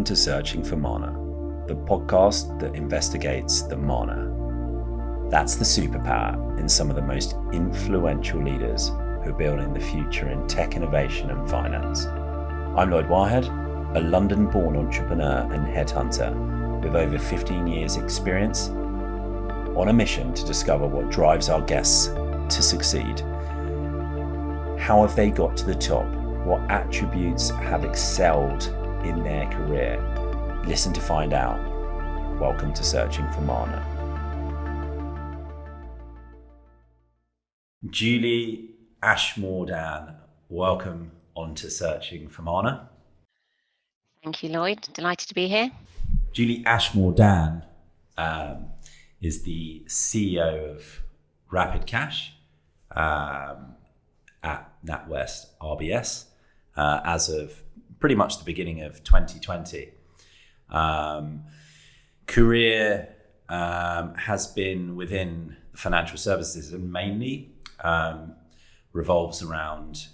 to Searching for Mana, the podcast that investigates the Mana. That's the superpower in some of the most influential leaders who are building the future in tech innovation and finance. I'm Lloyd a London-born entrepreneur and headhunter with over 15 years experience, on a mission to discover what drives our guests to succeed. How have they got to the top? What attributes have excelled in their career? Listen to find out. Welcome to Searching for Mana. Julie Ashmore Dann, welcome onto Searching for Mana. Thank you, Lloyd. Delighted to be here. Julie Ashmore Dann is the CEO of Rapid Cash at NatWest RBS as of pretty much the beginning of 2020. Career has been within the financial services and mainly revolves around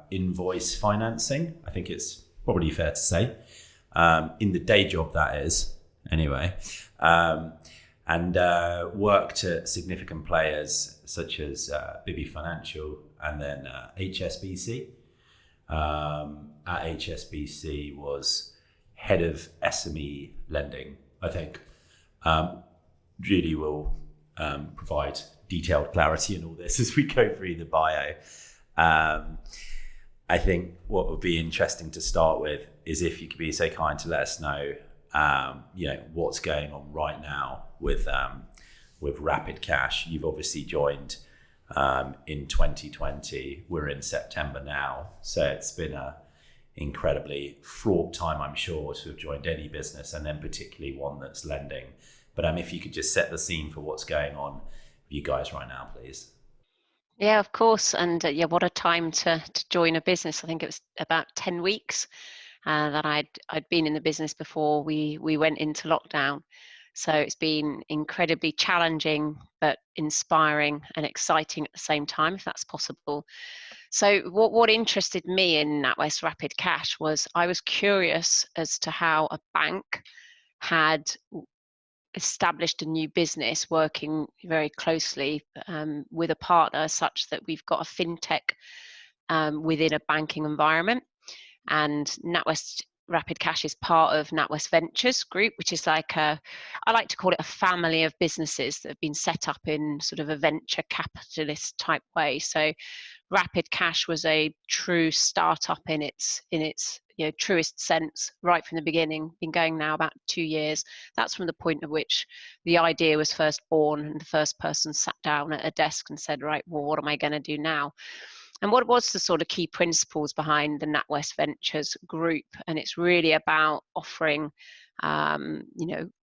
invoice financing. I think it's probably fair to say. In the day job, that is, anyway. And worked at significant players such as Bibby Financial and then HSBC. At HSBC was head of SME lending, I think. Julie will provide detailed clarity in all this as we go through the bio. I think what would be interesting to start with is if you could be so kind to let us know, what's going on right now with Rapid Cash. You've obviously joined in 2020. We're in September now, so it's been a incredibly fraught time, I'm sure, to have joined any business, and then particularly one that's lending. But if you could just set the scene for what's going on with you guys right now, please. Yeah, of course. And what a time to join a business. I think it was about 10 weeks that I'd been in the business before we went into lockdown. So it's been incredibly challenging, but inspiring and exciting at the same time, if that's possible. So what interested me in NatWest Rapid Cash was I was curious as to how a bank had established a new business working very closely with a partner such that we've got a fintech within a banking environment. And NatWest Rapid Cash is part of NatWest Ventures Group, which is I like to call it a family of businesses that have been set up in sort of a venture capitalist type way. So Rapid Cash was a true startup in its truest sense right from the beginning. Been going now about 2 years. That's from the point at which the idea was first born and the first person sat down at a desk and said, right, well, what am I going to do now? And what was the sort of key principles behind the NatWest Ventures Group? And it's really about offering,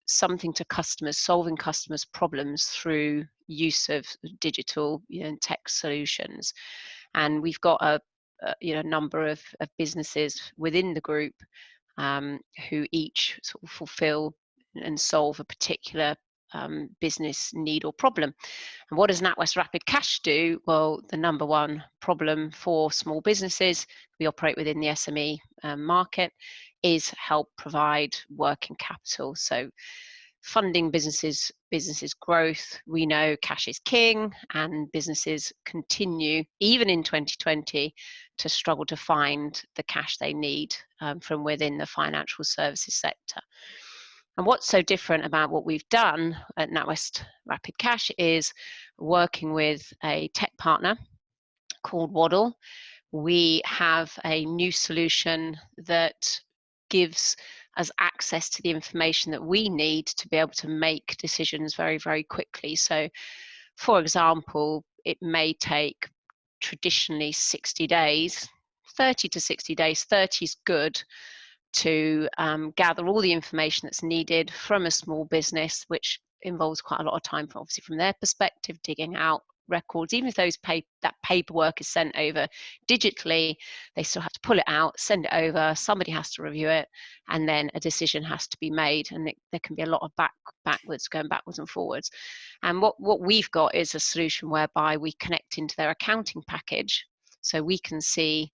something to customers, solving customers' problems through use of digital and tech solutions. And we've got a number of businesses within the group who each sort of fulfill and solve a particular business need or problem. And what does NatWest Rapid Cash do? Well, the number one problem for small businesses, we operate within the SME market, is help provide working capital. So funding businesses growth. We know cash is king, and businesses continue, even in 2020, to struggle to find the cash they need from within the financial services sector. And what's so different about what we've done at NatWest Rapid Cash is working with a tech partner called Waddle. We have a new solution that gives us access to the information that we need to be able to make decisions very, very quickly. So, for example, it may take traditionally 60 days, 30 to 60 days, 30 is good, to gather all the information that's needed from a small business, which involves quite a lot of time, obviously, from their perspective, digging out records. Even if that paperwork is sent over digitally, they still have to pull it out, send it over, somebody has to review it, and then a decision has to be made. And there can be a lot of going backwards and forwards. And what we've got is a solution whereby we connect into their accounting package, so we can see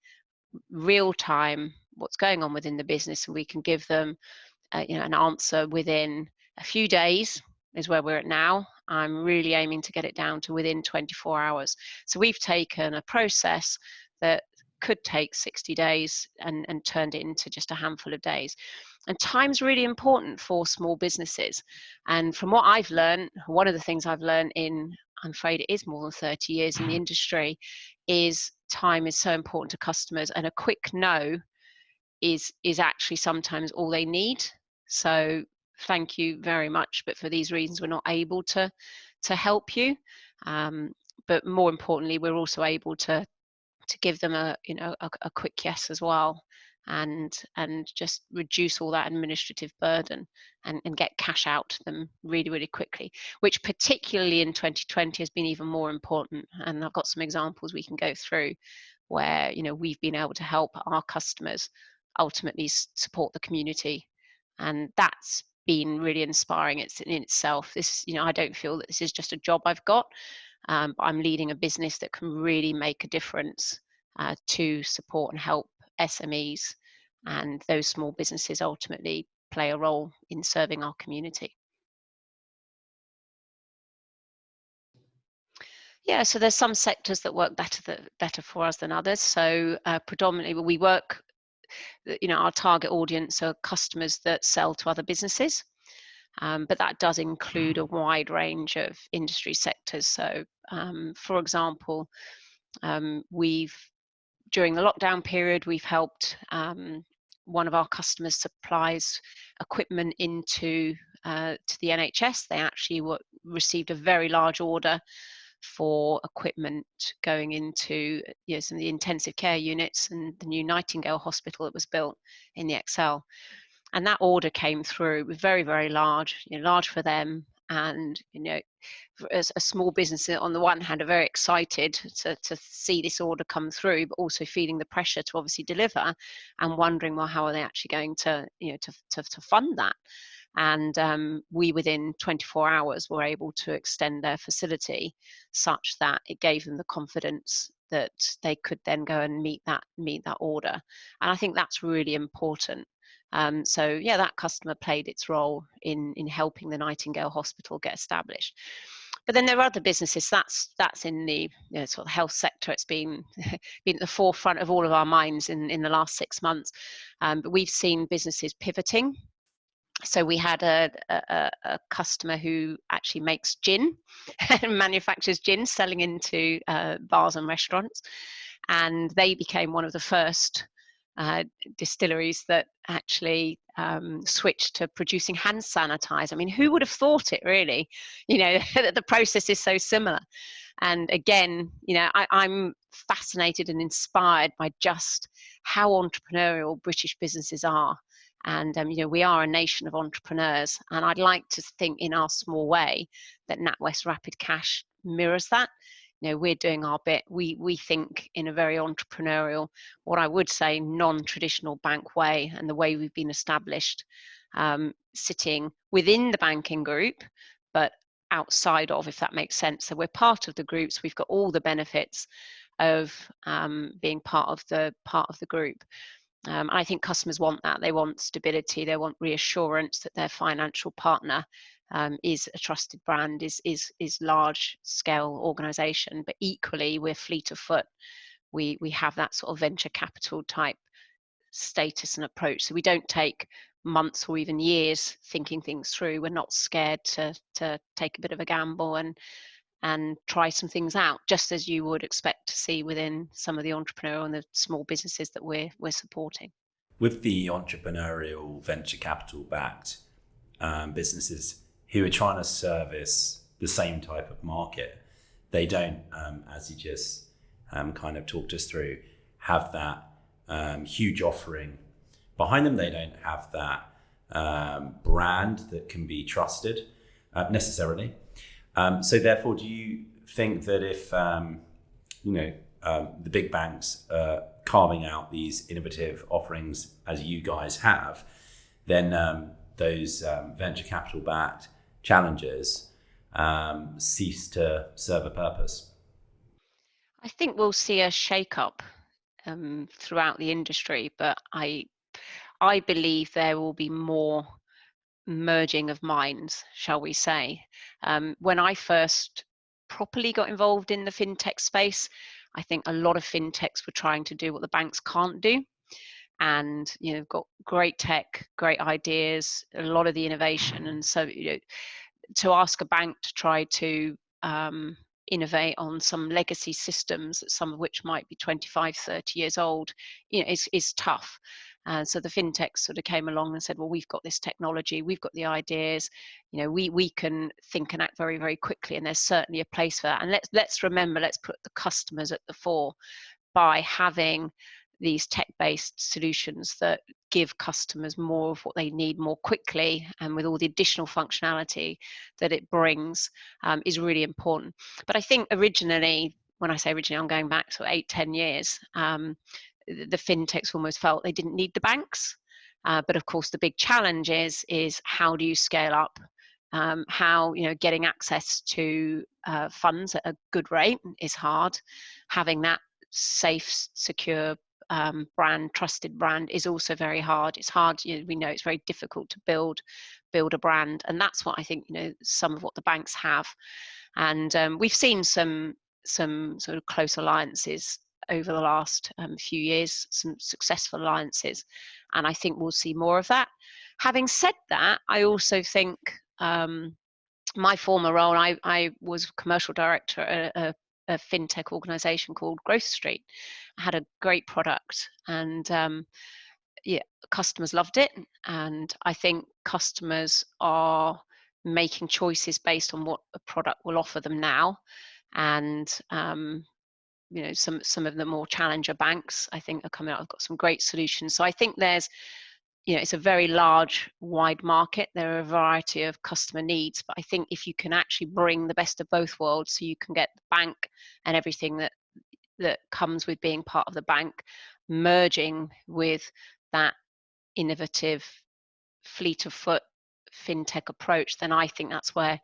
real-time what's going on within the business, and we can give them an answer within a few days is where we're at now. I'm really aiming to get it down to within 24 hours. So we've taken a process that could take 60 days and turned it into just a handful of days. And time's really important for small businesses. And from what I've learned, one of the things I've learned in, I'm afraid it is more than 30 years in the industry, is time is so important to customers, and a quick no is actually sometimes all they need. So thank you very much, but for these reasons we're not able to help you. But more importantly, we're also able to give them a quick yes as well, and just reduce all that administrative burden and get cash out to them really, really quickly, which particularly in 2020 has been even more important. And I've got some examples we can go through where we've been able to help our customers ultimately support the community, and that's been really inspiring. It's in itself. This, I don't feel that this is just a job I've got, but I'm leading a business that can really make a difference to support and help SMEs, and those small businesses ultimately play a role in serving our community. Yeah, so there's some sectors that work better for us than others. So predominantly we work, our target audience are customers that sell to other businesses, but that does include a wide range of industry sectors. So for example, during the lockdown period, we've helped one of our customers supplies equipment into to the NHS. They actually received a very large order for equipment going into some of the intensive care units and the new Nightingale hospital that was built in the Excel. And that order came through. It was very, very large, large for them. And, as a small business, on the one hand, are very excited to see this order come through, but also feeling the pressure to obviously deliver and wondering, well, how are they actually going to fund that? And we, within 24 hours, were able to extend their facility such that it gave them the confidence that they could then go and meet that order. And I think that's really important. So yeah, that customer played its role in helping the Nightingale Hospital get established. But then there are other businesses that's in the sort of health sector. It's been at the forefront of all of our minds in the last 6 months. But we've seen businesses pivoting. So we had a customer who actually makes gin and manufactures gin, selling into bars and restaurants, and they became one of the first distilleries that actually switched to producing hand sanitizer. I mean, who would have thought it, really? That the process is so similar. And again, I'm fascinated and inspired by just how entrepreneurial British businesses are. And we are a nation of entrepreneurs, and I'd like to think in our small way that NatWest Rapid Cash mirrors that. We're doing our bit. We think in a very entrepreneurial, what I would say, non-traditional bank way, and the way we've been established, sitting within the banking group, but outside of, if that makes sense. So we're part of the groups. We've got all the benefits of being part of the group. I think customers want that. They want stability. They want reassurance that their financial partner is a trusted brand, is large scale organization. But equally, we're fleet of foot. We have that sort of venture capital type status and approach. So we don't take months or even years thinking things through. We're not scared to take a bit of a gamble and try some things out, just as you would expect to see within some of the entrepreneurial and the small businesses that we're supporting. With the entrepreneurial venture capital backed businesses who are trying to service the same type of market, they don't, as you just kind of talked us through, have that huge offering behind them. They don't have that brand that can be trusted necessarily. So therefore, do you think that if the big banks are carving out these innovative offerings as you guys have, then those venture capital backed challengers cease to serve a purpose? I think we'll see a shake-up throughout the industry, but I believe there will be more merging of minds, shall we say. When I first properly got involved in the fintech space, I think a lot of fintechs were trying to do what the banks can't do. And got great tech, great ideas, a lot of the innovation. And so to ask a bank to try to innovate on some legacy systems, some of which might be 25, 30 years old, is tough. So the fintechs sort of came along and said, well, we've got this technology, we've got the ideas, we can think and act very, very quickly, and there's certainly a place for that. And let's remember, let's put the customers at the fore by having these tech-based solutions that give customers more of what they need more quickly, and with all the additional functionality that it brings, is really important. But I think originally, when I say originally, I'm going back to 8-10 years, the fintechs almost felt they didn't need the banks. But of course, the big challenge is how do you scale up? How getting access to funds at a good rate is hard. Having that safe, secure trusted brand is also very hard. It's hard, we know it's very difficult to build a brand, and that's what I think some of what the banks have. And we've seen some sort of close alliances over the last few years, some successful alliances, and I think we'll see more of that. Having said that, I also think my former role, I was commercial director at a fintech organization called Growth Street. I had a great product, and customers loved it. And I think customers are making choices based on what a product will offer them now. And some of the more challenger banks, I think, are coming out. I've got some great solutions. So I think there's it's a very large, wide market. There are a variety of customer needs, but I think if you can actually bring the best of both worlds, so you can get the bank and everything that comes with being part of the bank, merging with that innovative, fleet of foot fintech approach, then I think that's where,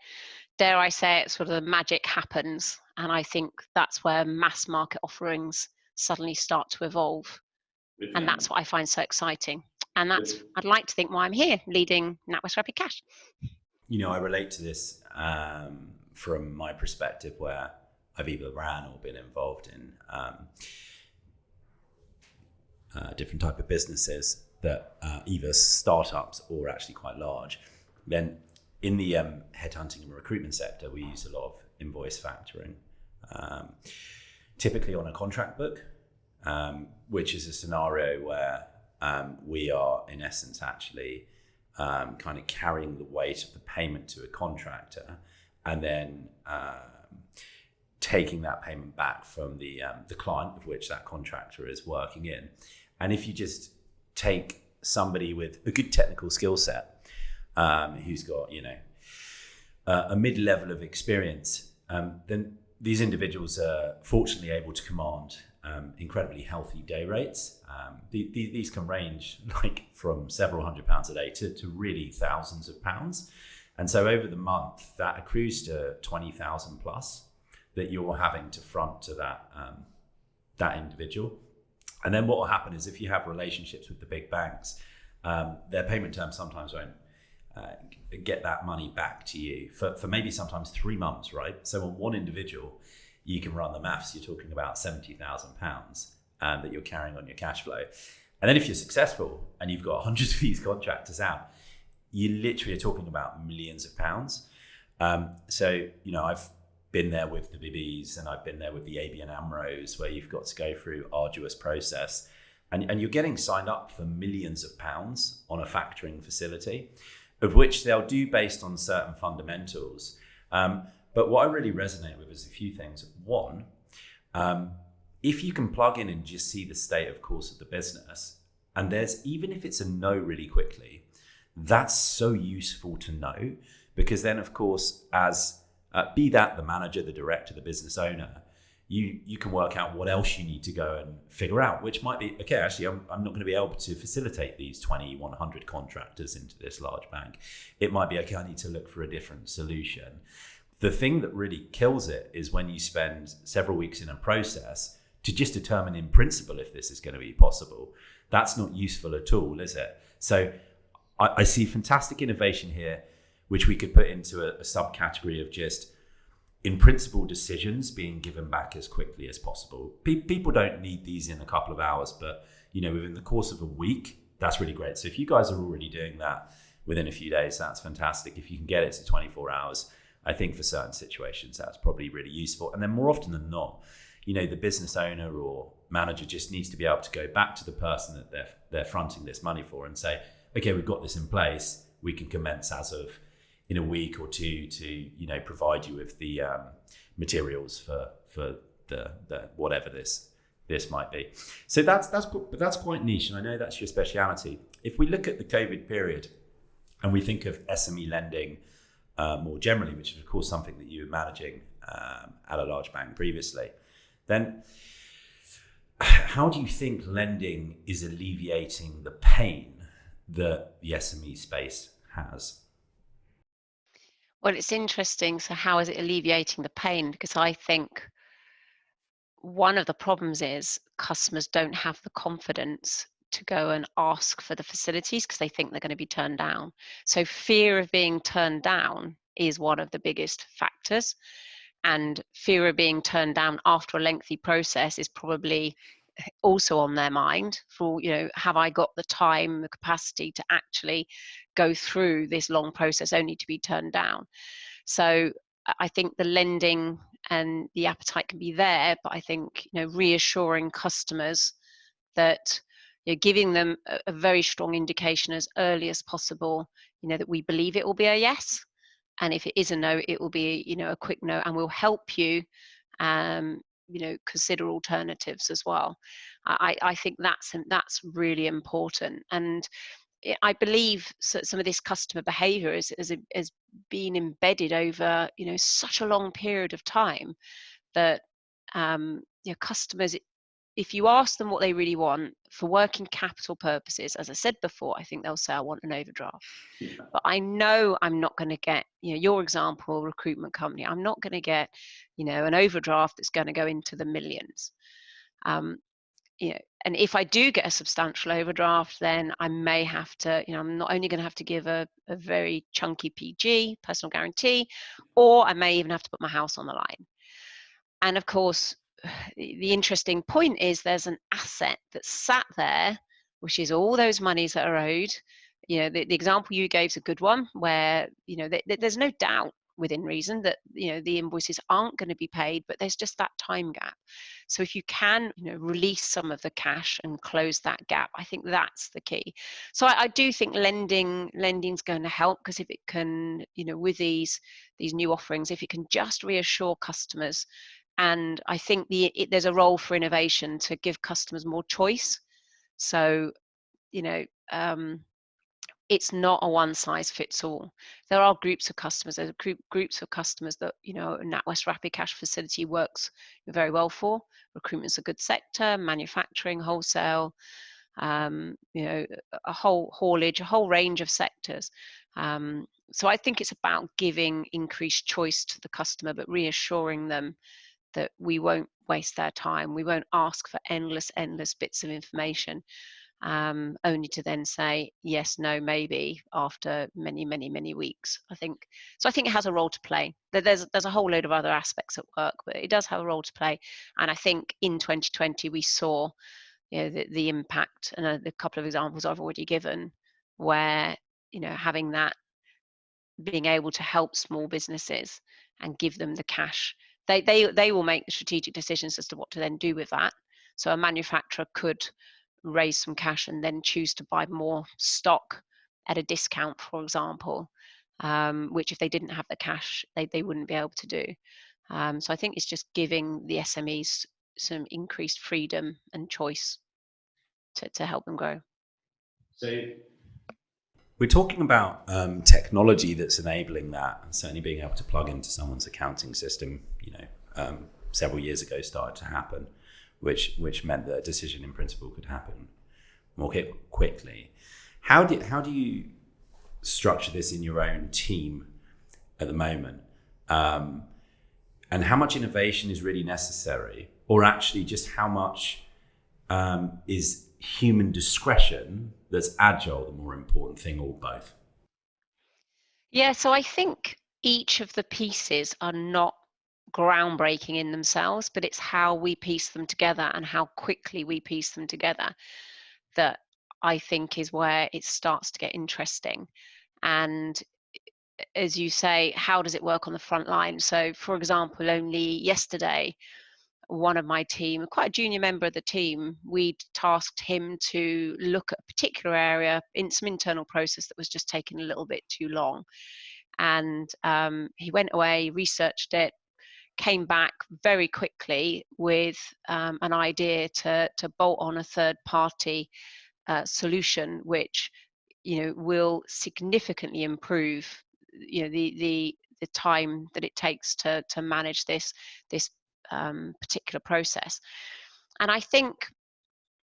dare I say it, sort of the magic happens. And I think that's where mass market offerings suddenly start to evolve. And that's what I find so exciting. And that's, I'd like to think, why I'm here leading NatWest Rapid Cash. I relate to this from my perspective, where I've either ran or been involved in different type of businesses that either startups or actually quite large. Then in the headhunting and recruitment sector, we use a lot of invoice factoring, typically on a contract book, which is a scenario where we are in essence actually kind of carrying the weight of the payment to a contractor, and then taking that payment back from the client of which that contractor is working in. And if you just take somebody with a good technical skill set, who's got a mid-level of experience, then these individuals are fortunately able to command incredibly healthy day rates. These can range like from several £100s a day to really thousands of pounds. And so over the month, that accrues to 20,000 plus that you're having to front to that individual. And then what will happen is, if you have relationships with the big banks, their payment terms sometimes won't get that money back to you for maybe sometimes 3 months, right? So on one individual, you can run the maths, you're talking about £70,000 that you're carrying on your cash flow. And then if you're successful and you've got hundreds of these contractors out, you literally are talking about millions of pounds. So, I've been there with the Bibbys, and I've been there with the ABN AMROs, where you've got to go through arduous process, and you're getting signed up for millions of pounds on a factoring facility, of which they'll do based on certain fundamentals. But what I really resonate with is a few things. One, if you can plug in and just see the state of course of the business, and even if it's a no really quickly, that's so useful to know, because then of course, as be that the manager, the director, the business owner, you can work out what else you need to go and figure out, which might be, okay, actually, I'm not going to be able to facilitate these 100 contractors into this large bank. It might be, okay, I need to look for a different solution. The thing that really kills it is when you spend several weeks in a process to just determine in principle if this is going to be possible, that's not useful at all, is it? So I see fantastic innovation here, which we could put into a subcategory of just in principle decisions being given back as quickly as possible. People don't need these in a couple of hours, but within the course of a week, that's really great. So if you guys are already doing that within a few days, that's fantastic. If you can get it to 24 hours, I think for certain situations, that's probably really useful. And then more often than not, the business owner or manager just needs to be able to go back to the person that they're fronting this money for and say, okay, we've got this in place. We can commence as of in a week or two to provide you with the materials for the whatever this might be. So that's quite niche, and I know that's your speciality. If we look at the COVID period and we think of SME lending more generally, which is of course something that you were managing at a large bank previously, then how do you think lending is alleviating the pain that the SME space has? Well, it's interesting. So how is it alleviating the pain? Because I think one of the problems is customers don't have the confidence to go and ask for the facilities because they think they're going to be turned down. So fear of being turned down is one of the biggest factors. And fear of being turned down after a lengthy process is probably also on their mind for, have I got the time, the capacity to actually go through this long process only to be turned down? So I think the lending and the appetite can be there, but I think, reassuring customers that giving them a very strong indication as early as possible, that we believe it will be a yes. And if it is a no, it will be, a quick no, and we'll help you, consider alternatives as well. I think that's really important. And I believe some of this customer behavior has been embedded over, such a long period of time that, customers, if you ask them what they really want for working capital purposes, as I said before, I think they'll say, I want an overdraft. Yeah. But I know I'm not going to get, your example, recruitment company, I'm not going to get, an overdraft that's going to go into the millions. And if I do get a substantial overdraft, then I may have to, I'm not only going to have to give a very chunky PG, personal guarantee, or I may even have to put my house on the line. And of course, the interesting point is there's an asset that's sat there, which is all those monies that are owed. The example you gave is a good one where, there's no doubt within reason that, the invoices aren't going to be paid, but there's just that time gap. So if you can, release some of the cash and close that gap, I think that's the key. So I do think lending's going to help, because if it can, with these new offerings, if it can just reassure customers. And I think there's a role for innovation to give customers more choice. So, it's not a one size fits all. There are groups of customers. There's groups of customers that, NatWest Rapid Cash Facility works very well for. Recruitment's a good sector, manufacturing, wholesale, a whole haulage, a whole range of sectors. So I think it's about giving increased choice to the customer, but reassuring them that we won't waste their time. We won't ask for endless bits of information, only to then say yes, no, maybe after many weeks. I think it has a role to play. There's a whole load of other aspects at work, but it does have a role to play. And I think in 2020 we saw, the impact, and a couple of examples I've already given, where having that, being able to help small businesses and give them the cash. They will make the strategic decisions as to what to then do with that. So a manufacturer could raise some cash and then choose to buy more stock at a discount, for example, which if they didn't have the cash, they wouldn't be able to do. So I think it's just giving the SMEs some increased freedom and choice to help them grow. So we're talking about technology that's enabling that, and certainly being able to plug into someone's accounting system, several years ago started to happen, which meant that a decision in principle could happen more quickly. How do you structure this in your own team at the moment? And how much innovation is really necessary, or actually just how much is human discretion that's agile the more important thing, or both? Yeah, so I think each of the pieces are not groundbreaking in themselves, but it's how we piece them together and how quickly we piece them together that I think is where it starts to get interesting. And as you say, how does it work on the front line? So, for example, only yesterday, one of my team, quite a junior member of the team, we'd tasked him to look at a particular area in some internal process that was just taking a little bit too long. And he went away, researched it, came back very quickly with an idea to bolt on a third party solution, which will significantly improve the time that it takes to manage this particular process. And I think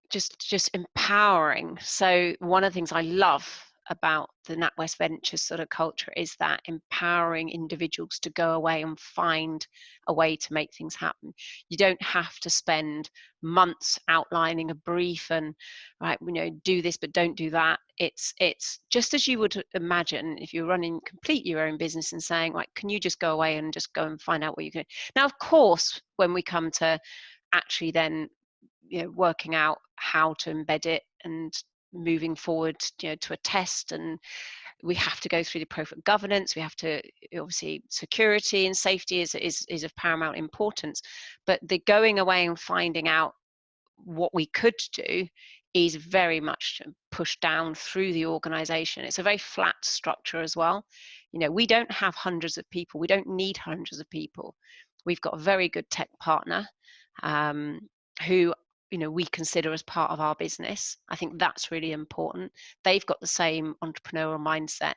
just empowering. So one of the things I love about the NatWest Ventures sort of culture is that empowering individuals to go away and find a way to make things happen. You don't have to spend months outlining a brief and do this but don't do that. It's just as you would imagine if you're running complete your own business and saying, right, can you just go away and just go and find out what you can. Now, of course, when we come to actually then working out how to embed it and moving forward to a test, and we have to go through the appropriate governance. We have to, obviously, security and safety is of paramount importance, but the going away and finding out what we could do is very much pushed down through the organization. It's a very flat structure as well. We don't have hundreds of people. We don't need hundreds of people. We've got a very good tech partner who we consider as part of our business. I think that's really important. They've got the same entrepreneurial mindset.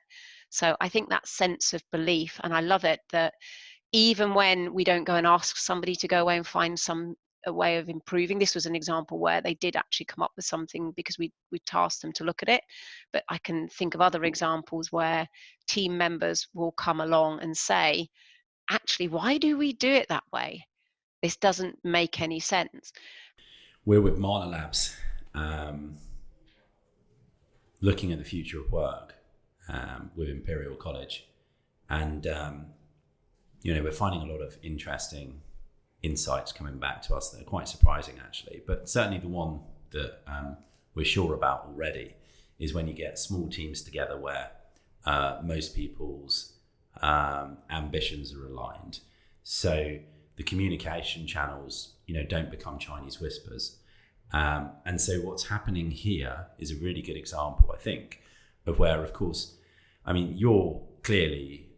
So I think that sense of belief, and I love it that even when we don't go and ask somebody to go away and find a way of improving, this was an example where they did actually come up with something because we tasked them to look at it. But I can think of other examples where team members will come along and say, actually, why do we do it that way? This doesn't make any sense. We're with Marla Labs, looking at the future of work with Imperial College. And, we're finding a lot of interesting insights coming back to us that are quite surprising, actually. But certainly the one that we're sure about already is when you get small teams together where most people's ambitions are aligned. So the communication channels, don't become Chinese whispers. And so what's happening here is a really good example, I think, of where, of course, you're clearly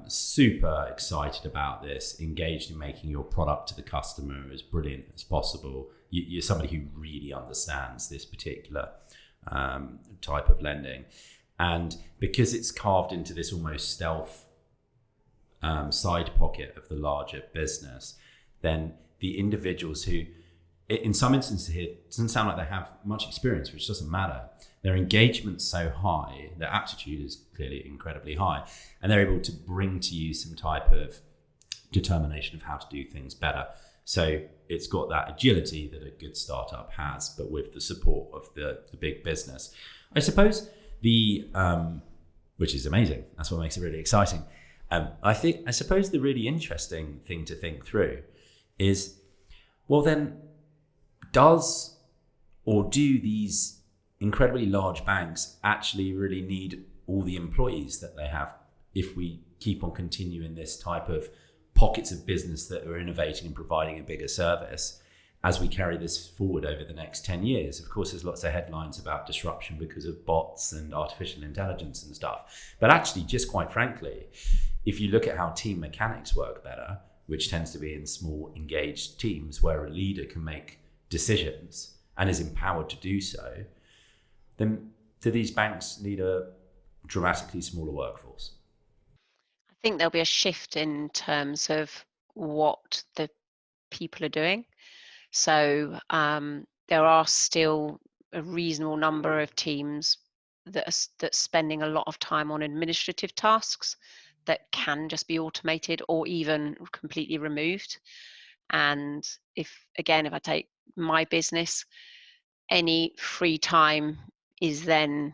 super excited about this, engaged in making your product to the customer as brilliant as possible. You're somebody who really understands this particular type of lending. And because it's carved into this almost stealth side pocket of the larger business, then the individuals who, in some instances here, it doesn't sound like they have much experience, which doesn't matter. Their engagement's so high, their aptitude is clearly incredibly high, and they're able to bring to you some type of determination of how to do things better. So it's got that agility that a good startup has, but with the support of the big business. I suppose which is amazing. That's what makes it really exciting. I suppose the really interesting thing to think through is, well then, do these incredibly large banks actually really need all the employees that they have if we keep on continuing this type of pockets of business that are innovating and providing a bigger service as we carry this forward over the next 10 years? Of course, there's lots of headlines about disruption because of bots and artificial intelligence and stuff. But actually, just quite frankly, if you look at how team mechanics work better, which tends to be in small engaged teams where a leader can make decisions and is empowered to do so, then do these banks need a dramatically smaller workforce? I think there'll be a shift in terms of what the people are doing. So there are still a reasonable number of teams that's spending a lot of time on administrative tasks that can just be automated or even completely removed. And if I take my business, any free time is then,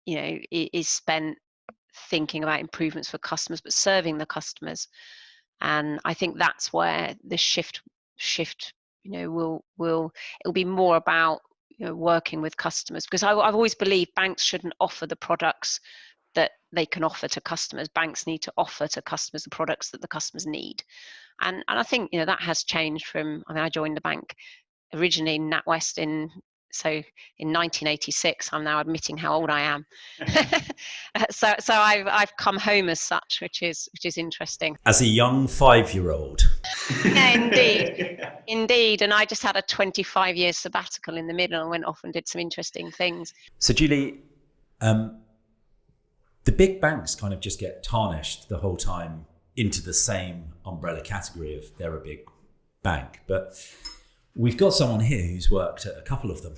is spent thinking about improvements for customers, but serving the customers. And I think that's where the shift, it'll be more about, working with customers, because I've always believed banks shouldn't offer the products that they can offer to customers. Banks need to offer to customers the products that the customers need. And I think, that has changed from, I joined the bank originally in NatWest in 1986. I'm now admitting how old I am. so I've come home as such, which is interesting. As a young 5-year-old. Yeah, indeed. And I just had a 25-year sabbatical in the middle and went off and did some interesting things. So Julie, the big banks kind of just get tarnished the whole time into the same umbrella category of they're a big bank. But we've got someone here who's worked at a couple of them.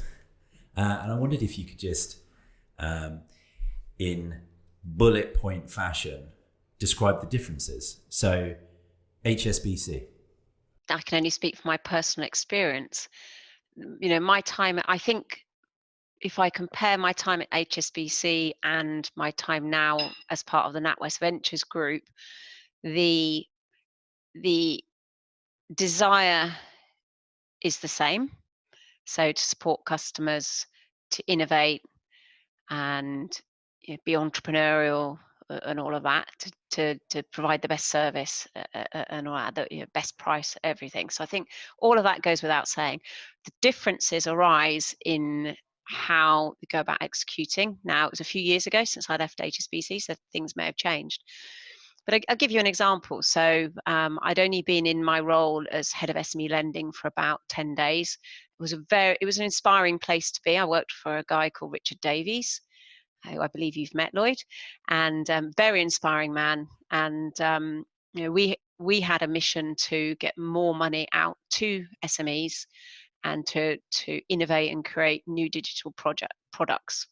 And I wondered if you could just, in bullet point fashion, describe the differences. So HSBC. I can only speak for my personal experience. My time, I think if I compare my time at HSBC and my time now as part of the NatWest Ventures Group, the desire is the same. So to support customers, to innovate, and be entrepreneurial and all of that, to provide the best service and all that, best price, everything. So I think all of that goes without saying. The differences arise in how we go about executing. Now, it was a few years ago since I left HSBC, so things may have changed. But I'll give you an example. So I'd only been in my role as head of SME lending for about 10 days. It was an inspiring place to be. I worked for a guy called Richard Davies, who I believe you've met, Lloyd, and very inspiring man. And we had a mission to get more money out to SMEs and to innovate and create new digital products.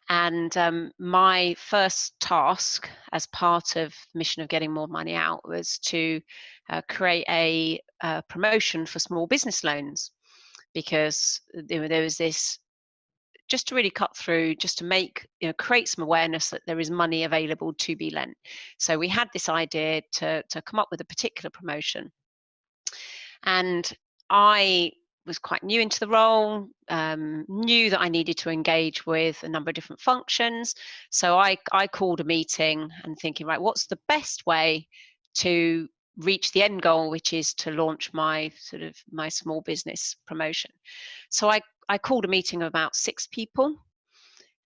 And my first task as part of the mission of getting more money out was to create a promotion for small business loans, because there was this, just to really cut through, just to make, create some awareness that there is money available to be lent. So we had this idea to come up with a particular promotion. And I was quite new into the role, knew that I needed to engage with a number of different functions. So I called a meeting and thinking, right, what's the best way to reach the end goal, which is to launch my small business promotion. So I called a meeting of about 6 people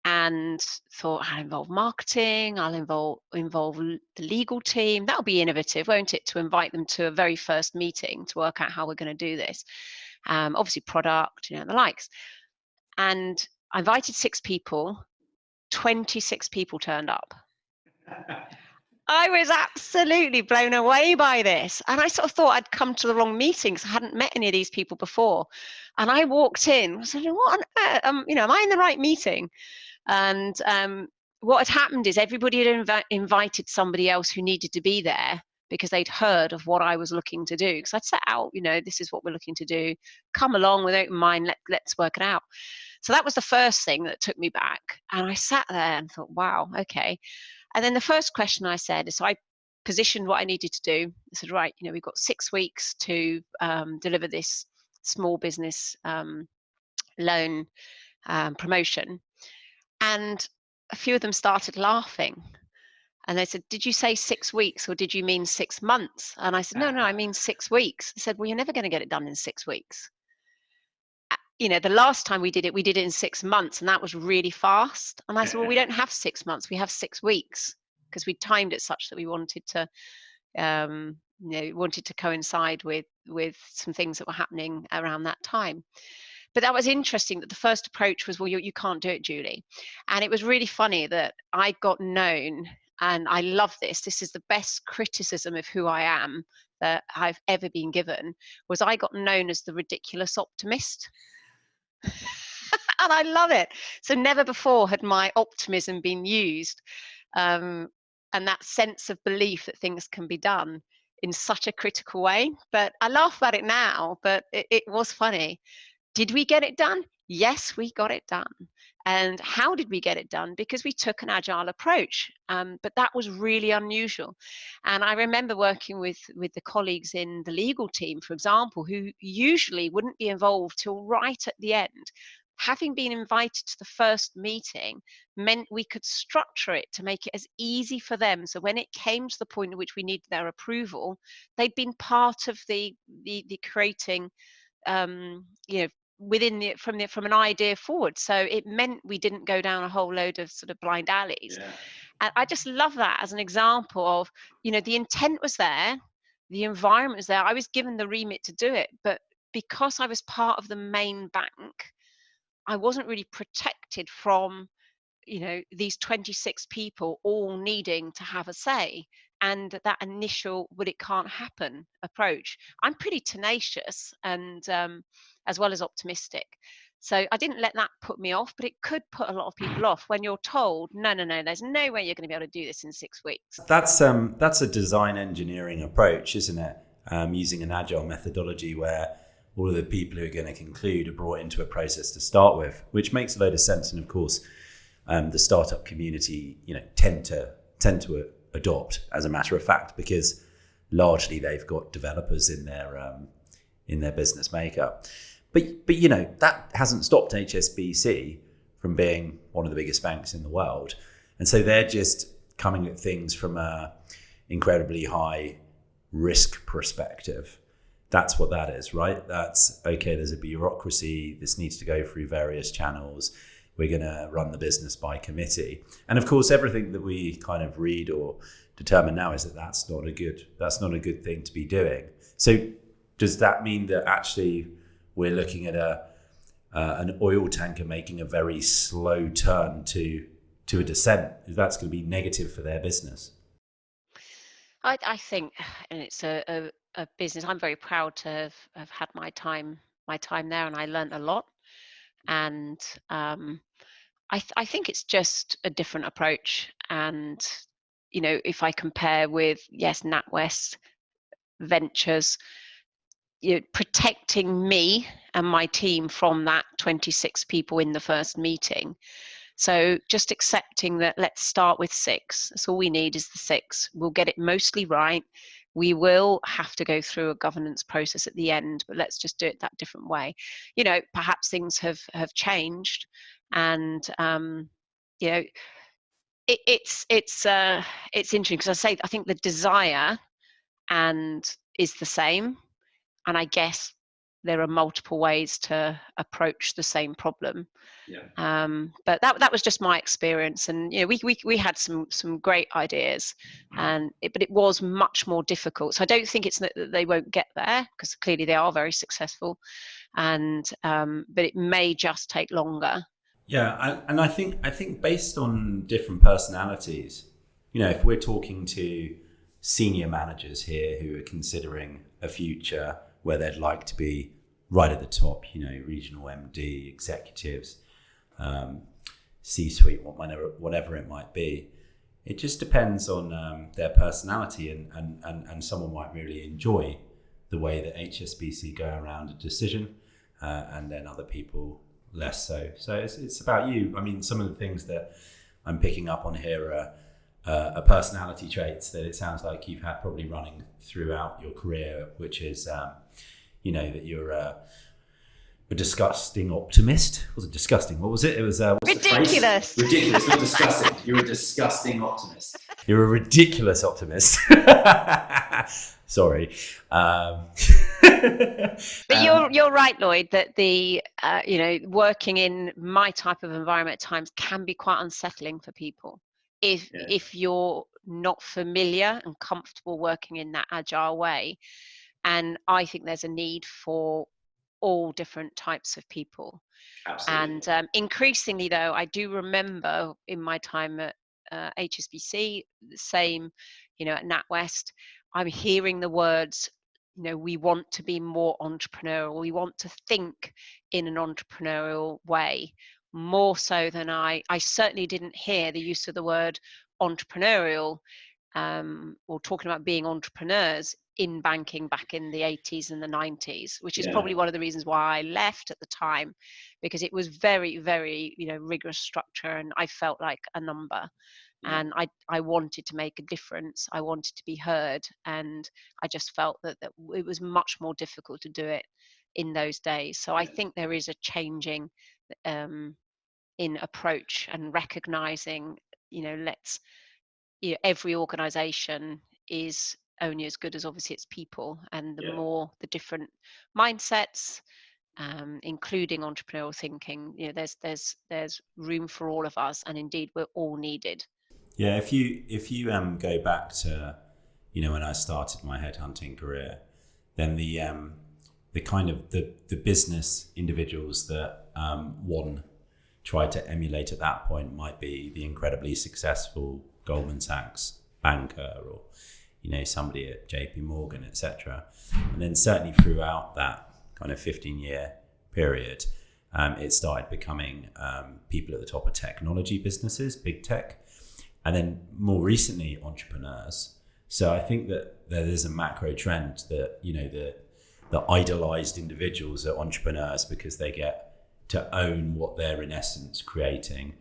and thought, I'll involve marketing, I'll involve the legal team. That'll be innovative, won't it, to invite them to a very first meeting to work out how we're going to do this. Obviously product, and the likes. And I invited 6 people, 26 people turned up. I was absolutely blown away by this. And I sort of thought I'd come to the wrong meeting because I hadn't met any of these people before. And I walked in, I said, what on earth? Am I in the right meeting? And what had happened is everybody had invited somebody else who needed to be there because they'd heard of what I was looking to do. Because I'd set out, this is what we're looking to do. Come along with open mind, let's work it out. So that was the first thing that took me back. And I sat there and thought, wow, okay. And then the first question I said, so I positioned what I needed to do. I said, right, we've got 6 weeks to deliver this small business loan promotion. And a few of them started laughing. And they said, did you say 6 weeks or did you mean 6 months? And I said, no, I mean 6 weeks. They said, well, you're never going to get it done in 6 weeks. The last time we did it in 6 months, and that was really fast. And I said, well, we don't have 6 months, we have 6 weeks, because we timed it such that we wanted to, coincide with some things that were happening around that time. But that was interesting that the first approach was, well, you can't do it, Julie. And it was really funny that I got known, and I love this. This is the best criticism of who I am that I've ever been given, was I got known as the ridiculous optimist. And I love it. So never before had my optimism been used. And that sense of belief that things can be done in such a critical way. But I laugh about it now, but it was funny. Did we get it done? Yes, we got it done. And how did we get it done? Because we took an agile approach, but that was really unusual. And I remember working with the colleagues in the legal team, for example, who usually wouldn't be involved till right at the end. Having been invited to the first meeting meant we could structure it to make it as easy for them. So when it came to the point at which we needed their approval, they'd been part of the creating, you know, from an idea forward. So it meant we didn't go down a whole load of sort of blind alleys. Yeah. And I just love that as an example of, the intent was there, the environment was there. I was given the remit to do it, but because I was part of the main bank, I wasn't really protected from, these 26 people all needing to have a say, and that initial "but it can't happen" approach. I'm pretty tenacious and as well as optimistic, so I didn't let that put me off, but it could put a lot of people off when you're told no, there's no way you're going to be able to do this in 6 weeks. That's a design engineering approach, isn't it? Using an agile methodology where all of the people who are going to conclude are brought into a process to start with, which makes a load of sense. And of course, the startup community, tend to adopt, as a matter of fact, because largely they've got developers in their business makeup. But that hasn't stopped HSBC from being one of the biggest banks in the world, and so they're just coming at things from a incredibly high risk perspective. That's what that is, right? That's okay. There's a bureaucracy. This needs to go through various channels. We're going to run the business by committee. And of course, everything that we kind of read or determine now is that that's not a good thing to be doing. So does that mean that actually we're looking at an oil tanker making a very slow turn to a descent? That's going to be negative for their business? I think, and it's a business. I'm very proud to have had my time there, and I learned a lot. And I think it's just a different approach. And if I compare with, yes, NatWest Ventures, protecting me and my team from that 26 people in the first meeting. So just accepting that, let's start with 6. That's all we need, is the 6. We'll get it mostly right. We will have to go through a governance process at the end, but let's just do it that different way. Perhaps things have changed, and it's interesting, because I think the desire is the same, and I guess there are multiple ways to approach the same problem. Yeah. But that was just my experience, and we had some great ideas, but it was much more difficult. So I don't think it's that they won't get there, because clearly they are very successful, and but it may just take longer. Yeah, and I think based on different personalities, if we're talking to senior managers here who are considering a future where they'd like to be right at the top, regional MD, executives, C-suite, whatever it might be. It just depends on their personality, and someone might really enjoy the way that HSBC go around a decision, and then other people less so. So it's about you. I mean, some of the things that I'm picking up on here are personality traits that it sounds like you've had probably running throughout your career, which is, that you're a disgusting optimist. Was it disgusting? What was it? It was ridiculous. Ridiculous, not disgusting. You're a disgusting optimist. You're a ridiculous optimist. Sorry. But you're right, Lloyd, that the working in my type of environment at times can be quite unsettling for people if you're not familiar and comfortable working in that agile way. And I think there's a need for all different types of people. Absolutely. And increasingly, though, I do remember in my time at HSBC, the same, at NatWest, I'm hearing the words, we want to be more entrepreneurial. We want to think in an entrepreneurial way, more so than I certainly didn't hear the use of the word entrepreneurial, or talking about being entrepreneurs in banking back in the 80s and the 90s, which is Yeah. probably one of the reasons why I left at the time, because it was very, very, rigorous structure, and I felt like a number. Yeah. And I wanted to make a difference. I wanted to be heard, and I just felt that it was much more difficult to do it in those days. So I think there is a changing in approach and recognizing, every organization is only as good as obviously its people, and the more the different mindsets, including entrepreneurial thinking, there's room for all of us, and indeed we're all needed. Yeah, if you go back to, when I started my headhunting career, then the kind of the business individuals that one tried to emulate at that point might be the incredibly successful Goldman Sachs banker, or somebody at JP Morgan, etc. And then certainly throughout that kind of 15-year period, it started becoming people at the top of technology businesses, big tech, and then more recently entrepreneurs. So I think that there's a macro trend that the idolized individuals are entrepreneurs because they get to own what they're in essence creating,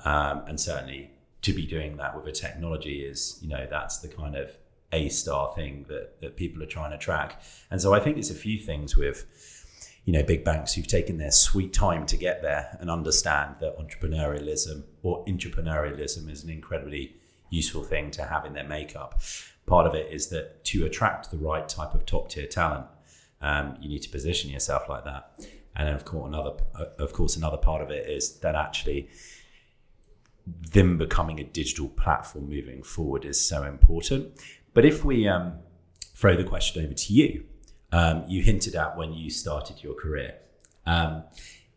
and certainly to be doing that with a technology is, that's the kind of A-star thing that people are trying to track. And so I think there's a few things with, big banks who've taken their sweet time to get there and understand that entrepreneurialism or intrapreneurialism is an incredibly useful thing to have in their makeup. Part of it is that to attract the right type of top tier talent, you need to position yourself like that. And then of course, another part of it is that actually them becoming a digital platform moving forward is so important. But if we throw the question over to you, you hinted at when you started your career.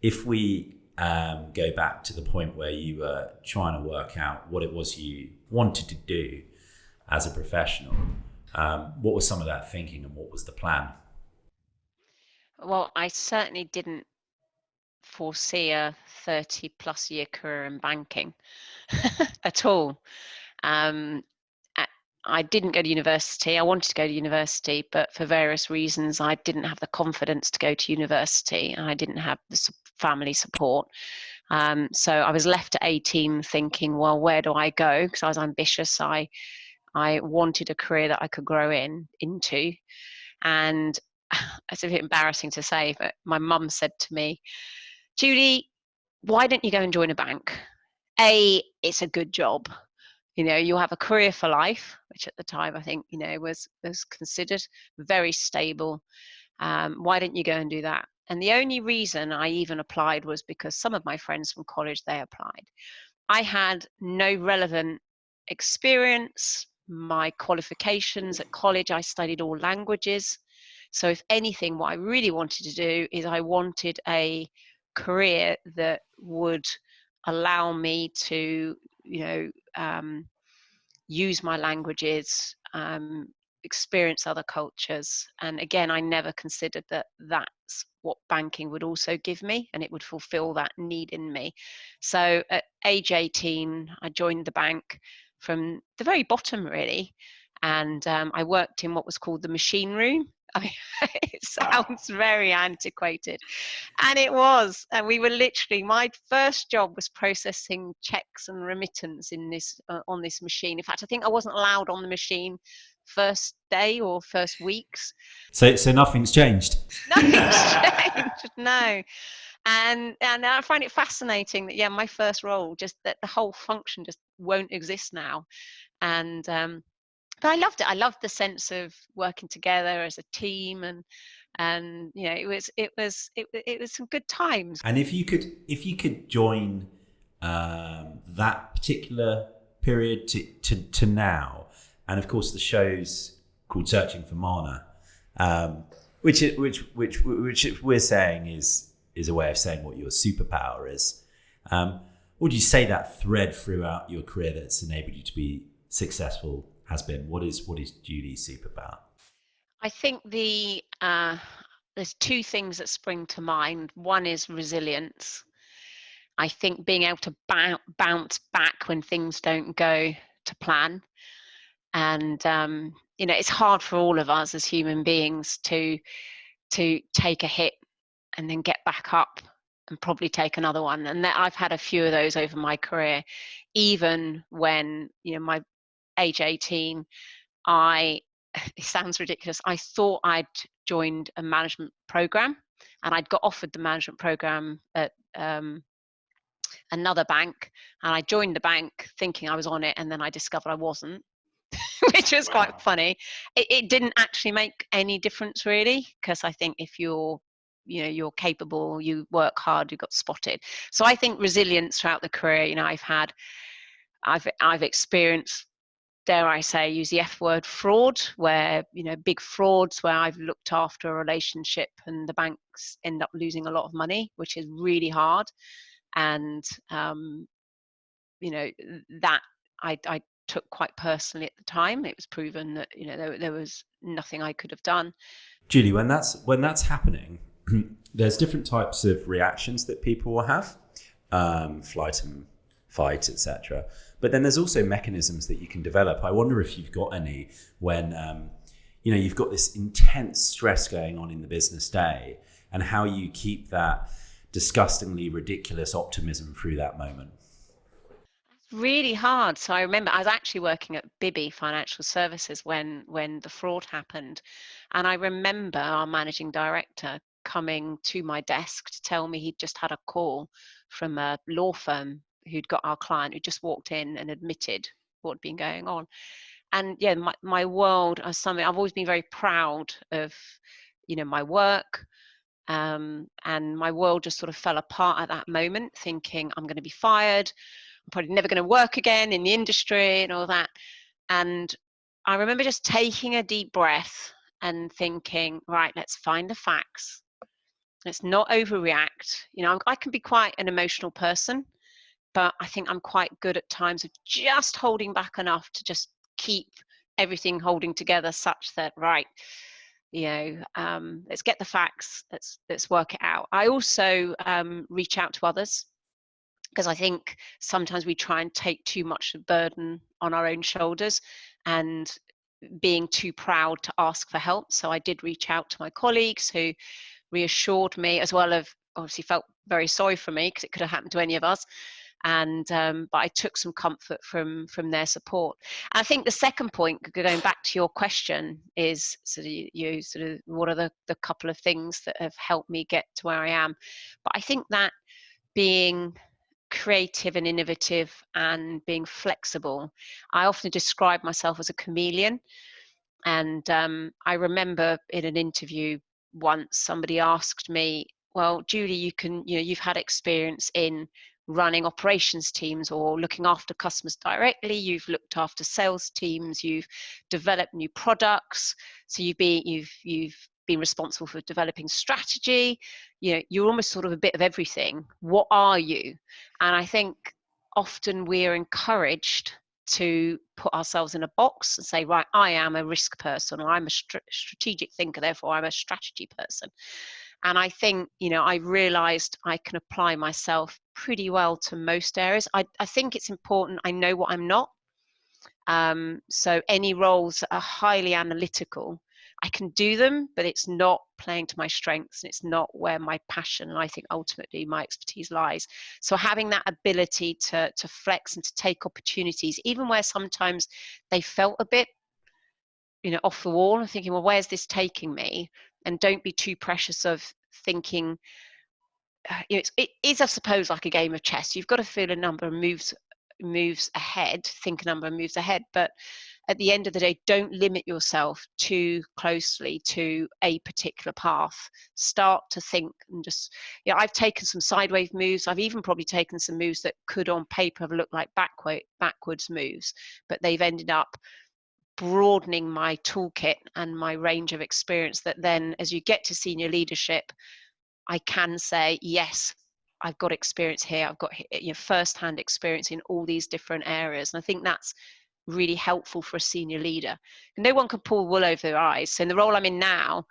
If we go back to the point where you were trying to work out what it was you wanted to do as a professional, what was some of that thinking and what was the plan? Well, I certainly didn't foresee a 30 plus year career in banking at all. I didn't go to university. I wanted to go to university, but for various reasons, I didn't have the confidence to go to university, and I didn't have the family support. So I was left at 18 thinking, well, where do I go? Because I was ambitious. I wanted a career that I could grow into. And it's a bit embarrassing to say, but my mum said to me, Julie, why don't you go and join a bank? It's a good job. You'll have a career for life, which at the time I think, was considered very stable. Why don't you go and do that? And the only reason I even applied was because some of my friends from college, they applied. I had no relevant experience. My qualifications at college, I studied all languages. So if anything, what I really wanted to do is I wanted a career that would allow me to, use my languages, experience other cultures. And again, I never considered that that's what banking would also give me, and it would fulfill that need in me. So at age 18, I joined the bank from the very bottom, really. And I worked in what was called the machine room. I mean, it sounds very antiquated. And it was. And we were literally, my first job was processing checks and remittance in this on this machine. In fact, I think I wasn't allowed on the machine first day or first weeks. So nothing's changed. Nothing's changed. No. And I find it fascinating that, my first role, just that the whole function just won't exist now. And but I loved it. I loved the sense of working together as a team, and it was some good times. And if you could join that particular period to now, and of course the show's called Searching for Mana, which we're saying is a way of saying what your superpower is. Would you say that thread throughout your career that's enabled you to be successful has been? What is Julie's superpower? I think there's two things that spring to mind. One is resilience. I think being able to bounce back when things don't go to plan, and it's hard for all of us as human beings to take a hit and then get back up and probably take another one. And I've had a few of those over my career. Even when, my age 18, it sounds ridiculous, I thought I'd joined a management program, and I'd got offered the management program at another bank, and I joined the bank thinking I was on it, and then I discovered I wasn't. Which was quite funny. It didn't actually make any difference really, because I think if you're capable, you work hard, you got spotted. So I think resilience throughout the career, I've experienced, dare I say, use the F word, fraud, where, big frauds where I've looked after a relationship and the banks end up losing a lot of money, which is really hard. And, that I took quite personally at the time. It was proven that, there was nothing I could have done. Julie, when that's happening, there's different types of reactions that people will have, flight and fight, etc. But then there's also mechanisms that you can develop. I wonder if you've got any when you've got this intense stress going on in the business day, and how you keep that disgustingly ridiculous optimism through that moment. Really hard. So I remember I was actually working at Bibby Financial Services when the fraud happened, and I remember our managing director coming to my desk to tell me he'd just had a call from a law firm who'd got our client, who just walked in and admitted what had been going on. And yeah, my world, as something, I've always been very proud of, my work. And my world just sort of fell apart at that moment, thinking I'm going to be fired, I'm probably never going to work again in the industry and all that. And I remember just taking a deep breath and thinking, right, let's find the facts. Let's not overreact. I can be quite an emotional person, but I think I'm quite good at times of just holding back enough to just keep everything holding together, such that, right, let's get the facts, let's work it out. I also reach out to others, because I think sometimes we try and take too much burden on our own shoulders and being too proud to ask for help. So I did reach out to my colleagues, who reassured me, as well as obviously felt very sorry for me, because it could have happened to any of us. And but I took some comfort from their support. And I think the second point, going back to your question, is sort of what are the couple of things that have helped me get to where I am. But I think that being creative and innovative and being flexible, I often describe myself as a chameleon. And I remember in an interview once, somebody asked me, well, Julie, you've had experience in running operations teams or looking after customers directly, you've looked after sales teams, you've developed new products, so you've been responsible for developing strategy, you're almost sort of a bit of everything. What are you? And I think often we're encouraged to put ourselves in a box and say, right, I am a risk person, or I'm a strategic thinker, therefore I'm a strategy person. And I think, I realized I can apply myself pretty well to most areas. I think it's important I know what I'm not. So any roles that are highly analytical, I can do them, but it's not playing to my strengths, and it's not where my passion and I think ultimately my expertise lies. So having that ability to flex and to take opportunities, even where sometimes they felt a bit, off the wall, and thinking, well, where's this taking me? And don't be too precious of thinking, it is, I suppose, like a game of chess. You've got to feel a number of moves ahead, think a number of moves ahead, but at the end of the day, don't limit yourself too closely to a particular path. Start to think and just, I've taken some sideways moves. I've even probably taken some moves that could on paper have looked like backwards moves, but they've ended up broadening my toolkit and my range of experience, that then as you get to senior leadership, I can say, yes, I've got experience here. I've got first-hand experience in all these different areas. And I think that's really helpful for a senior leader. And no one can pull wool over their eyes. So in the role I'm in now,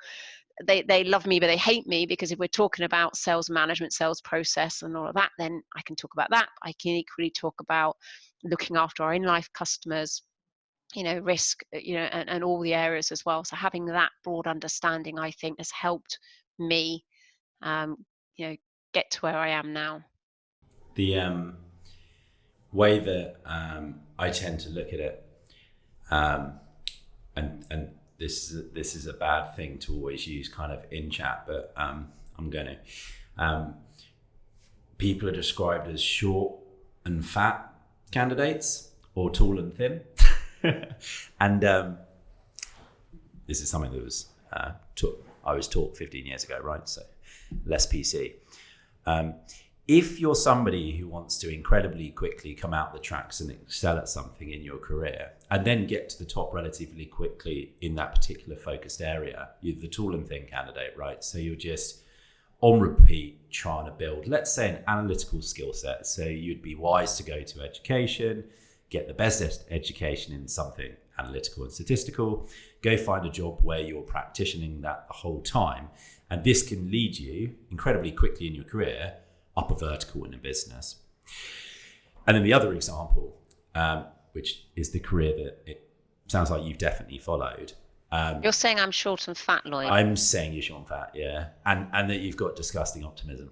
they love me, but they hate me, because if we're talking about sales management, sales process and all of that, then I can talk about that. I can equally talk about looking after our in-life customers, risk, and all the areas as well. So having that broad understanding, I think, has helped me, get to where I am now. The way that I tend to look at it, and this is a bad thing to always use kind of in chat, but I'm going to. People are described as short and fat candidates, or tall and thin. And this is something that was I was taught 15 years ago, right? So less PC. If you're somebody who wants to incredibly quickly come out the tracks and excel at something in your career and then get to the top relatively quickly in that particular focused area, you're the tall and thin candidate, right? So you're just on repeat trying to build, let's say, an analytical skill set. So you'd be wise to go to education, get the best education in something analytical and statistical, go find a job where you're practicing that the whole time. And this can lead you incredibly quickly in your career up a vertical in a business. And then the other example, which is the career that it sounds like you've definitely followed. You're saying I'm short and fat, Lloyd. I'm saying you're short and fat, yeah. And that you've got disgusting optimism.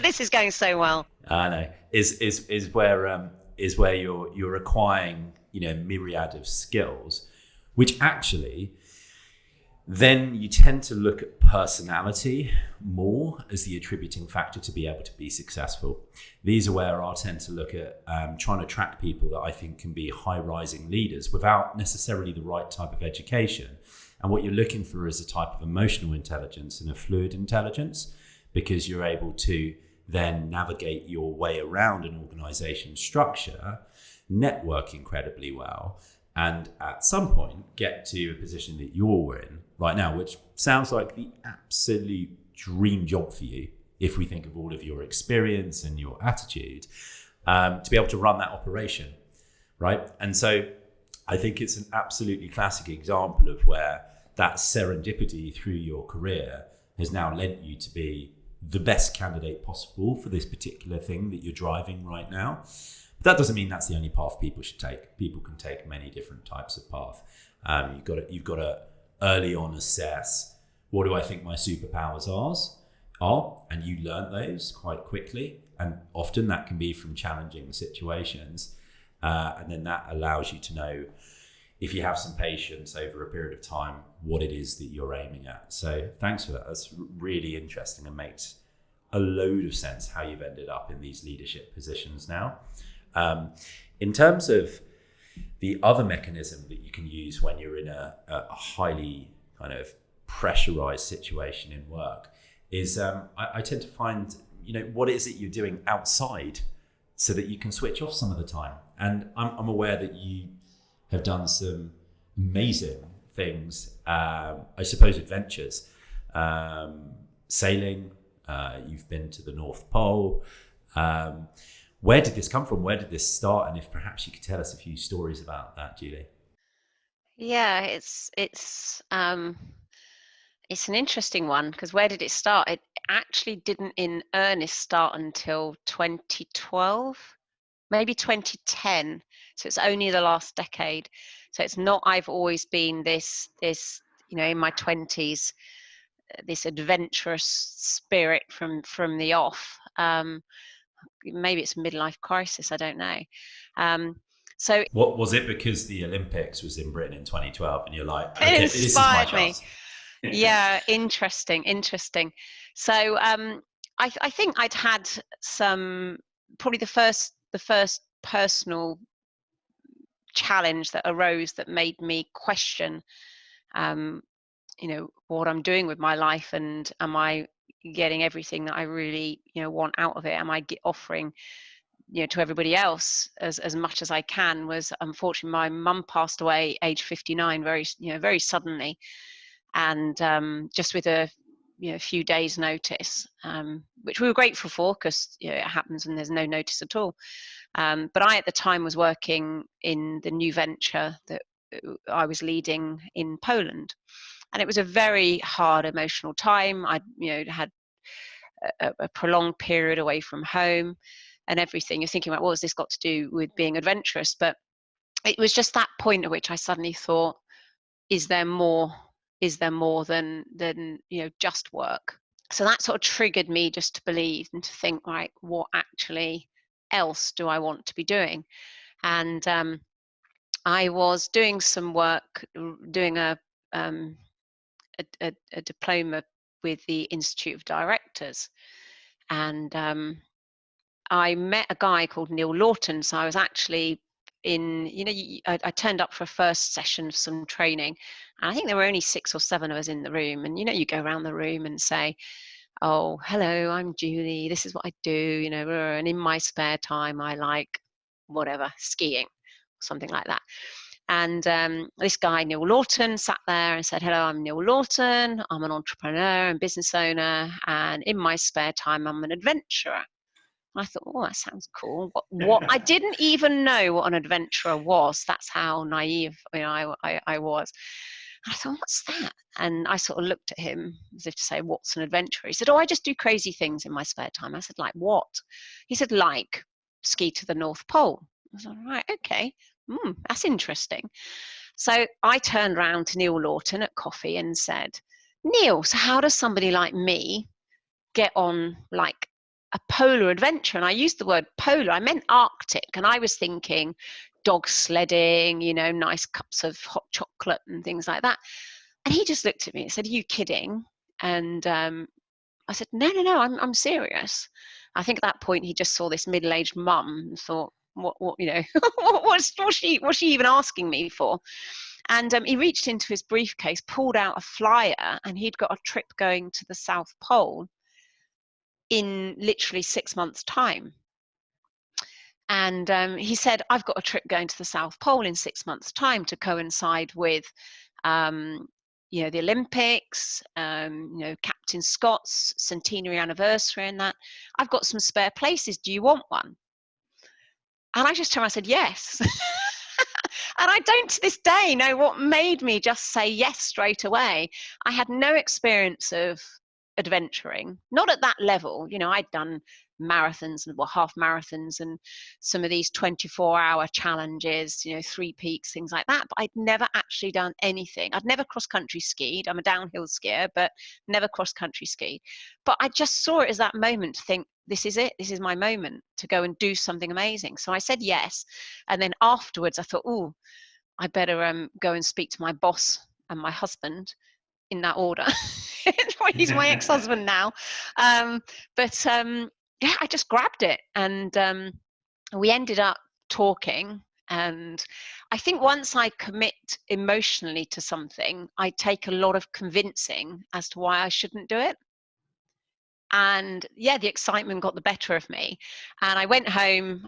This is going so well. I know. Is where you're acquiring, myriad of skills, which actually then you tend to look at personality more as the attributing factor to be able to be successful. These are where I tend to look at trying to attract people that I think can be high-rising leaders without necessarily the right type of education. And what you're looking for is a type of emotional intelligence and a fluid intelligence, because you're able to then navigate your way around an organization structure, network incredibly well, and at some point get to a position that you're in right now, which sounds like the absolute dream job for you, if we think of all of your experience and your attitude, to be able to run that operation, right? And so I think it's an absolutely classic example of where that serendipity through your career has now led you to be the best candidate possible for this particular thing that you're driving right now. But that doesn't mean that's the only path people should take. People can take many different types of path. You've got to early on assess, what do I think my superpowers are? And you learn those quite quickly. And often that can be from challenging situations. And then that allows you to know, if you have some patience over a period of time, what it is that you're aiming at. So thanks for that. That's really interesting and makes a load of sense how you've ended up in these leadership positions now. In terms of the other mechanism that you can use when you're in a highly kind of pressurized situation in work is I tend to find, what is it you're doing outside so that you can switch off some of the time. And I'm aware that you have done some amazing things, I suppose adventures, sailing, you've been to the North Pole. Where did this come from? Where did this start? And if perhaps you could tell us a few stories about that, Julie. Yeah, it's an interesting one, because where did it start? It actually didn't in earnest start until 2012, maybe 2010. So it's only the last decade. So it's not, I've always been this, in my 20s, this adventurous spirit from the off. Maybe it's a midlife crisis, I don't know. So what was it, because the Olympics was in Britain in 2012 and you're like, okay, it this is my inspired me. chance. Yeah, interesting. So I think I'd had some, probably the first personal challenge that arose that made me question what I'm doing with my life, and am I getting everything that I really want out of it? Am I offering to everybody else as much as I can? Was, unfortunately, my mum passed away age 59 very suddenly, and just with a few days notice, which we were grateful for, because it happens when there's no notice at all. But I at the time was working in the new venture that I was leading in Poland, and it was a very hard emotional time. I had a prolonged period away from home and everything. You're thinking about, what has this got to do with being adventurous? But it was just that point at which I suddenly thought, is there more? Is there more than just work? So that sort of triggered me just to believe and to think, right, what actually else do I want to be doing? And I was doing some work, doing a diploma with the Institute of Directors, and I met a guy called Neil Lawton. So I was actually I turned up for a first session of some training, and I think there were only 6 or 7 of us in the room. And you go around the room and say, "Oh, hello, I'm Julie. This is what I do. And in my spare time, I like whatever, skiing, something like that." And this guy, Neil Lawton, sat there and said, "Hello, I'm Neil Lawton. I'm an entrepreneur and business owner. And in my spare time, I'm an adventurer." I thought, "Oh, that sounds cool." What I didn't even know what an adventurer was. That's how naive I was. And I thought, "What's that?" And I sort of looked at him as if to say, "What's an adventurer?" He said, "Oh, I just do crazy things in my spare time." I said, "Like what?" He said, "Like ski to the North Pole." I said, "Right, okay. That's interesting." So I turned around to Neil Lawton at coffee and said, "Neil, so how does somebody like me get on like a polar adventure?" And I used the word polar, I meant Arctic. And I was thinking dog sledding, nice cups of hot chocolate and things like that. And he just looked at me and said, "Are you kidding?" And I said, No, I'm serious." I think at that point he just saw this middle-aged mum and thought, what what's she even asking me for? And he reached into his briefcase, pulled out a flyer, and he'd got a trip going to the South Pole in literally 6 months' time. And he said, "I've got a trip going to the South Pole in 6 months' time to coincide with the Olympics, Captain Scott's centenary anniversary and that. I've got some spare places. Do you want one?" And I just turned around and said, "Yes." And I don't to this day know what made me just say yes straight away. I had no experience of adventuring, not at that level. I'd done marathons and half marathons and some of these 24-hour challenges, 3 peaks, things like that. But I'd never actually done anything. I'd never cross-country skied. I'm a downhill skier, but never cross-country skied. But I just saw it as that moment to think, this is it. This is my moment to go and do something amazing. So I said yes. And then afterwards I thought, "Oh, I better go and speak to my boss and my husband," in that order. He's my ex-husband now. Yeah, I just grabbed it. And we ended up talking. And I think once I commit emotionally to something, I take a lot of convincing as to why I shouldn't do it. And yeah, the excitement got the better of me. And I went home,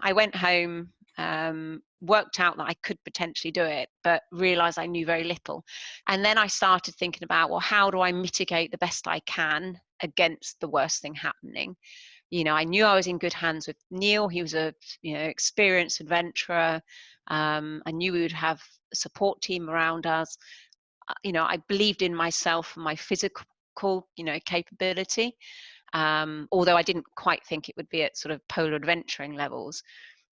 worked out that I could potentially do it, but realized I knew very little. And then I started thinking about, well, how do I mitigate the best I can against the worst thing happening? I knew I was in good hands with Neil. He was a experienced adventurer. I knew we would have a support team around us. I believed in myself and my physical capability. Although I didn't quite think it would be at sort of polar adventuring levels.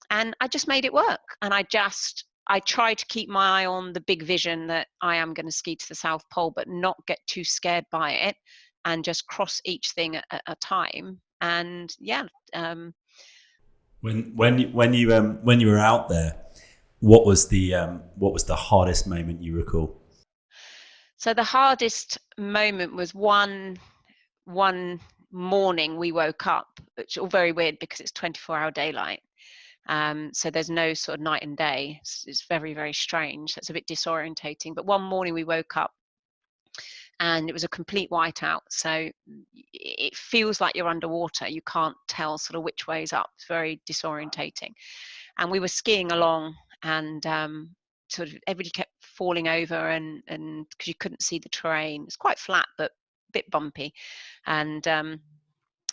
And I just made it work. And I tried to keep my eye on the big vision that I am going to ski to the South Pole, but not get too scared by it, and just cross each thing at a time. And yeah. When you were out there, what was the hardest moment you recall? So the hardest moment was one morning we woke up, which is all very weird because it's 24-hour daylight. So there's no sort of night and day. It's very, very strange. That's a bit disorientating. But one morning we woke up and it was a complete whiteout. So it feels like you're underwater. You can't tell sort of which way is up. It's very disorientating. And we were skiing along, and sort of everybody kept falling over, and because you couldn't see the terrain. It's quite flat, but a bit bumpy. And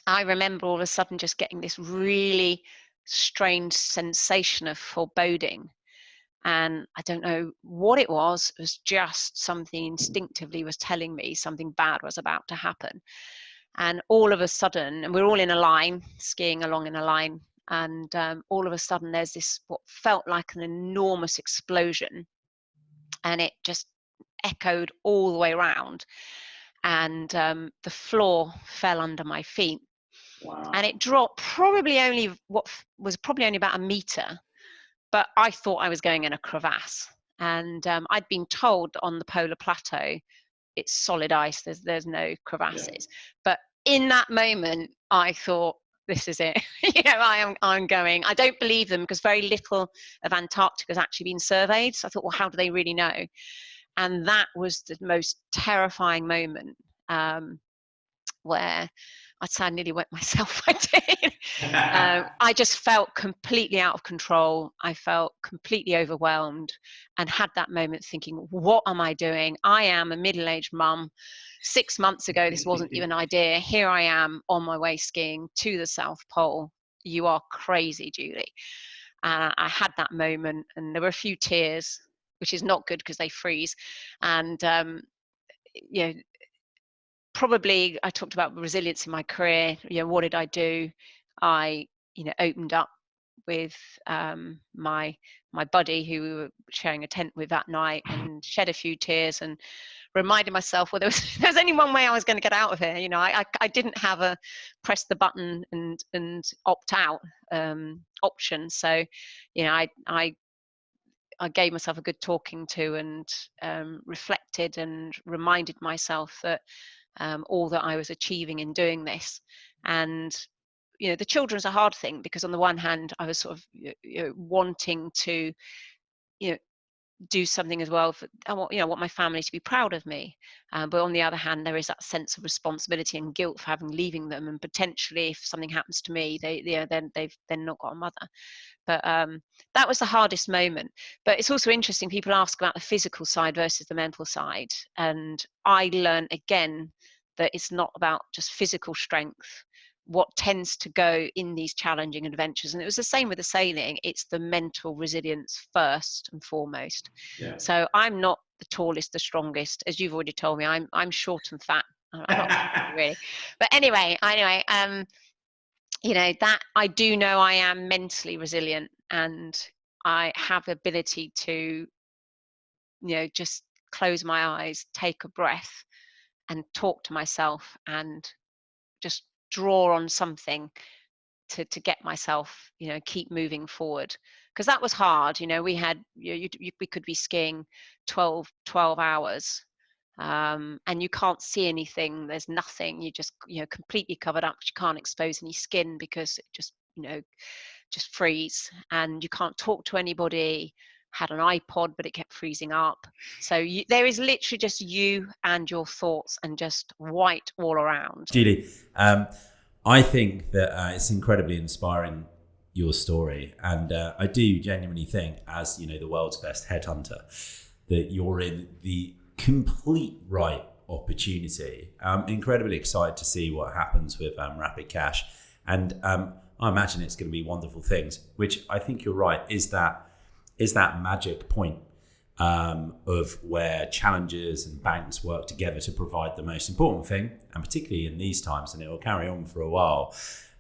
I remember all of a sudden just getting this really strange sensation of foreboding. And I don't know what it was. It was just something instinctively was telling me something bad was about to happen. And all of a sudden, and we're all in a line, skiing along in a line, And all of a sudden there's this what felt like an enormous explosion, and it just echoed all the way around, and the floor fell under my feet. Wow. And it dropped probably only about a meter, but I thought I was going in a crevasse. And I'd been told that on the polar plateau it's solid ice, there's no crevasses. But in that moment I thought, this is it. I'm going. I don't believe them, because very little of Antarctica has actually been surveyed. So I thought, well, how do they really know? And that was the most terrifying moment, where I'd say I nearly wet myself. I did. I just felt completely out of control. I felt completely overwhelmed, and had that moment thinking, what am I doing? I am a middle-aged mum. 6 months ago, this wasn't even an idea. Here I am on my way skiing to the South Pole. You are crazy, Julie. I had that moment, and there were a few tears, which is not good because they freeze. And probably I talked about resilience in my career. What did I do? I opened up with my buddy who we were sharing a tent with that night, and shed a few tears, and reminded myself, well, there was only one way I was going to get out of here. I didn't have a press the button and opt out option. So I gave myself a good talking to, and reflected and reminded myself that all that I was achieving in doing this. And the children's a hard thing, because on the one hand I was sort of wanting to do something as well I want my family to be proud of me, but on the other hand there is that sense of responsibility and guilt for leaving them, and potentially if something happens to me, then they've not got a mother. But that was the hardest moment. But it's also interesting, people ask about the physical side versus the mental side, and I learned again that it's not about just physical strength. What tends to go in these challenging adventures, and it was the same with the sailing, it's the mental resilience first and foremost. So I'm not the tallest, the strongest, as you've already told me. I'm short and fat. I'm not really, but anyway, that I do know I am mentally resilient, and I have the ability to just close my eyes, take a breath, and talk to myself, and just draw on something to get myself keep moving forward. Because that was hard. We had we could be skiing 12 hours, and you can't see anything. There's nothing. You just completely covered up. You can't expose any skin, because it just freeze, and you can't talk to anybody. Had an iPod, but it kept freezing up. So there is literally just you and your thoughts, and just white all around. Julie, I think that it's incredibly inspiring, your story, and I do genuinely think, as the world's best headhunter, that you're in the complete right opportunity. I'm incredibly excited to see what happens with Rapid Cash, and I imagine it's going to be wonderful things, which I think you're right, is that magic point of where challengers and banks work together to provide the most important thing, and particularly in these times, and it will carry on for a while,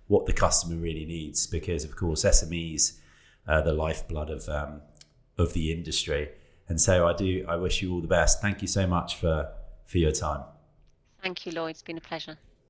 what the customer really needs. Because of course SMEs are the lifeblood of the industry. And so I wish you all the best. Thank you so much for your time. Thank you, Lloyd. It's been a pleasure.